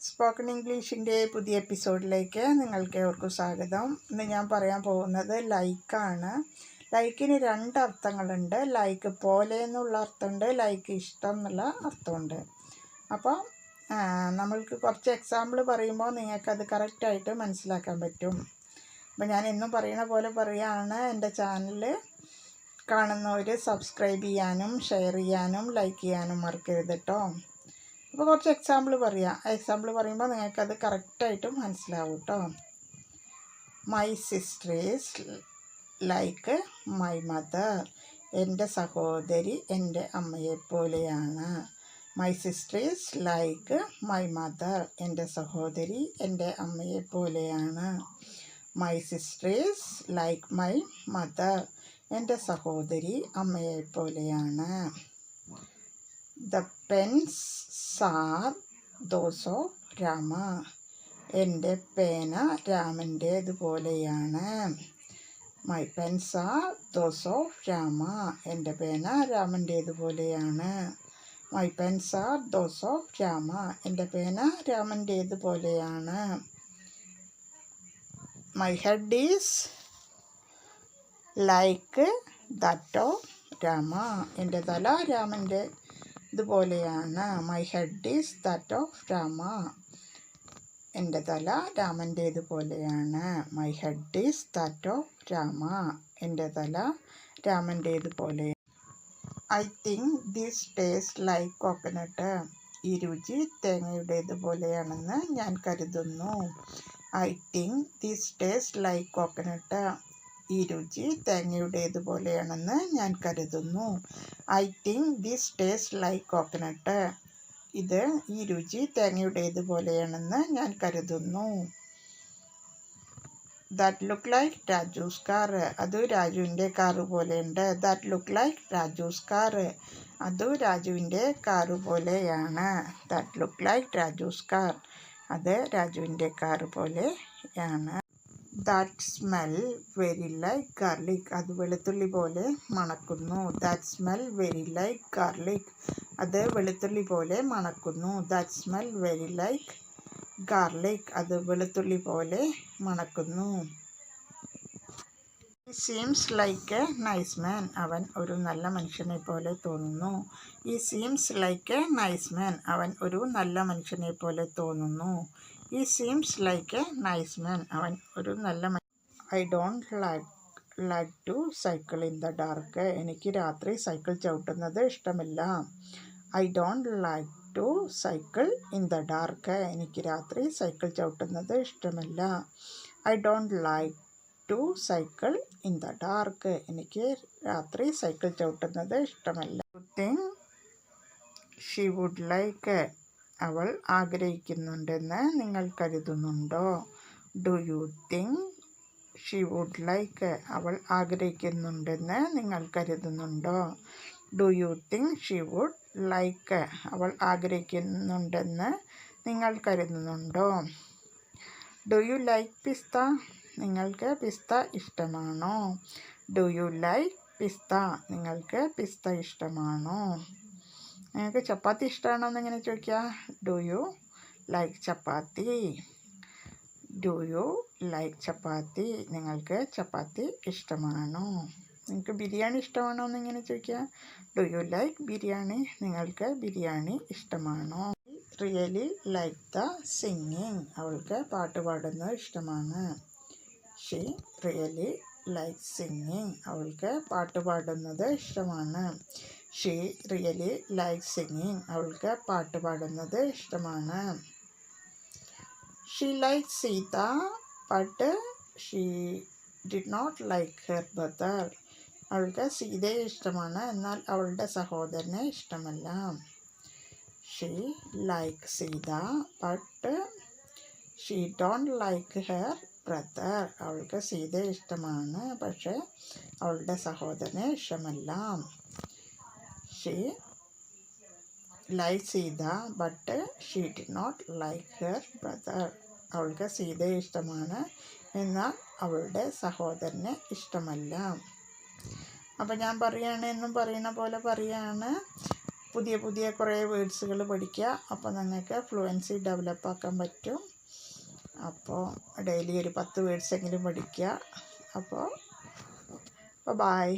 Spoken ഇംഗ്ലീഷിൻ്റെ പുതിയ എപ്പിസോഡിലേക്ക് നിങ്ങൾക്ക് ഏവർക്കും സ്വാഗതം. ഇന്ന് ഞാൻ പറയാൻ പോകുന്നത് ലൈക്കാണ്. ലൈക്കിന് രണ്ട് അർത്ഥങ്ങളുണ്ട്. ലൈക്ക് പോലെ എന്നുള്ള അർത്ഥമുണ്ട്, ലൈക്ക് ഇഷ്ടം എന്നുള്ള അർത്ഥമുണ്ട്. അപ്പോൾ നമ്മൾക്ക് കുറച്ച് എക്സാമ്പിൾ പറയുമ്പോൾ നിങ്ങൾക്കത് കറക്റ്റായിട്ട് മനസ്സിലാക്കാൻ പറ്റും. അപ്പോൾ ഞാൻ എന്നും പറയുന്ന പോലെ പറയുകയാണ്, എൻ്റെ ചാനൽ കാണുന്നവർ സബ്സ്ക്രൈബ് ചെയ്യാനും ഷെയർ ചെയ്യാനും ലൈക്ക് ചെയ്യാനും മറക്കരുത് കേട്ടോ. അപ്പോൾ കുറച്ച് എക്സാമ്പിൾ പറയാം. എക്സാമ്പിൾ പറയുമ്പോൾ നിങ്ങൾക്കത് കറക്റ്റായിട്ടും മനസ്സിലാവും കേട്ടോ. My sister is like my mother. എൻ്റെ സഹോദരി എൻ്റെ അമ്മയെപ്പോലെയാണ്. My sister is like my mother. എൻ്റെ സഹോദരി എൻ്റെ അമ്മയെപ്പോലെയാണ്. My sister is like my mother. എൻ്റെ സഹോദരി അമ്മയെപ്പോലെയാണ്. The pens are those of Rama. എൻ്റെ പേന രാമൻ്റേതുപോലെയാണ്. My pens are those of Rama. എൻ്റെ പേന രാമൻ്റേതുപോലെയാണ്. My pens are those of Rama. എൻ്റെ പേന രാമൻ്റേതുപോലെയാണ്. My head is like that of Rama. എൻ്റെ തല രാമൻ്റെ ഇതുപോലെയാണ്. My head is that of Rama. എൻ്റെ തല രാമൻ്റേതുപോലെയാണ്. My head is that of Rama. എൻ്റെ തല രാമൻ്റേതുപോലെ. I think this taste like coconut. ഈ രുചി തേങ്ങയുടേതുപോലെയാണെന്ന് ഞാൻ കരുതുന്നു. I think this taste like coconut. ഈ രുചി തേങ്ങയുടേതുപോലെയാണെന്ന് ഞാൻ കരുതുന്നു. I think this taste like coconut. ഈ രുചി തേങ്ങയുടേതുപോലെയാണെന്ന് ഞാൻ കരുതുന്നു. That look like Raju's car. അത് രാജുവിൻ്റെ കാറ് പോലെയുണ്ട്. That look like Raju's car. അത് രാജുവിൻ്റെ കാറ് പോലെയാണ്. That look like Raju's car. അത് രാജുവിൻ്റെ കാറ് പോലെയാണ്. That smell very like garlic. അത് വെളുത്തുള്ളി പോലെ മണക്കുന്നു. That smell very like garlic. അത് വെളുത്തുള്ളി പോലെ മണക്കുന്നു. That smell very like garlic. അത് വെളുത്തുള്ളി പോലെ മണക്കുന്നു. He seems like a nice man. അവൻ ഒരു നല്ല മനുഷ്യനെ പോലെ തോന്നുന്നു. He seems like a nice man. അവൻ ഒരു നല്ല മനുഷ്യനെ പോലെ തോന്നുന്നു. He seems like a nice man. അവൻ ഒരു നല്ല I don't like to cycle in the dark. എനിക്ക് രാത്രി സൈക്കിൾ ചവിട്ടുന്നത് ഇഷ്ടമില്ല. I don't like to cycle in the dark. എനിക്ക് രാത്രി സൈക്കിൾ ചവിട്ടുന്നത് ഇഷ്ടമില്ല. I don't like to cycle in the dark. എനിക്ക് രാത്രി സൈക്കിൾ ചവിട്ടുന്നത് ഇഷ്ടമല്ല. Think she would like. അവൾ ആഗ്രഹിക്കുന്നുണ്ടെന്ന് നിങ്ങൾ കരുതുന്നുണ്ടോ? Do you think she would like. അവൾ ആഗ്രഹിക്കുന്നുണ്ടെന്ന് നിങ്ങൾ കരുതുന്നുണ്ടോ? Do you think she would like. അവൾ ആഗ്രഹിക്കുന്നുണ്ടെന്ന് നിങ്ങൾ കരുതുന്നുണ്ടോ? Do you like pista. നിങ്ങൾക്ക് പിസ്ത ഇഷ്ടമാണോ? Do you like pista. നിങ്ങൾക്ക് പിസ്ത ഇഷ്ടമാണോ? നിങ്ങൾക്ക് ചപ്പാത്തി ഇഷ്ടമാണോ എന്നിങ്ങനെ ചോദിക്കുക. Do you like chapati. Do you like chapati. നിങ്ങൾക്ക് ചപ്പാത്തി ഇഷ്ടമാണോ? നിങ്ങൾക്ക് ബിരിയാണി ഇഷ്ടമാണോ എന്നിങ്ങനെ ചോദിക്കുക. Do you like biryani. നിങ്ങൾക്ക് ബിരിയാണി ഇഷ്ടമാണോ? Really like the singing. അവൾക്ക് പാട്ട് പാടുന്നത് ഇഷ്ടമാണ്. She really like singing. അവൾക്ക് പാട്ട് പാടുന്നത് ഇഷ്ടമാണ്. She really like singing. അവൾക്ക് പാട്ട് പാടുന്നത് ഇഷ്ടമാണ്. She like Sita but she did not like her brother. അവൾക്ക് സീതയെ ഇഷ്ടമാണ്, എന്നാൽ അവളുടെ സഹോദരനെ ഇഷ്ടമല്ല. She like Sita but she don't like her brother. അവൾക്ക് സീതയെ ഇഷ്ടമാണ്, പക്ഷേ അവളുടെ സഹോദരനെ ഇഷ്ടമല്ല. She like Sita but she did not like her brother. അവൾക്ക് സീതയെ ഇഷ്ടമാണ്, എന്നാൽ അവളുടെ സഹോദരനെ ഇഷ്ടമല്ല. അപ്പം ഞാൻ പറയുകയാണ്, എന്നും പറയുന്ന പോലെ പറയുകയാണ്. പുതിയ പുതിയ കുറേ വേർഡ്സുകൾ പഠിക്കുക. അപ്പോൾ നിങ്ങൾക്ക് ഫ്ലുവൻസി ഡെവലപ്പാക്കാൻ പറ്റും. അപ്പോൾ ഡെയിലി ഒരു 10 വേർഡ്സെങ്കിലും പഠിക്കുക. അപ്പോൾ ബൈ.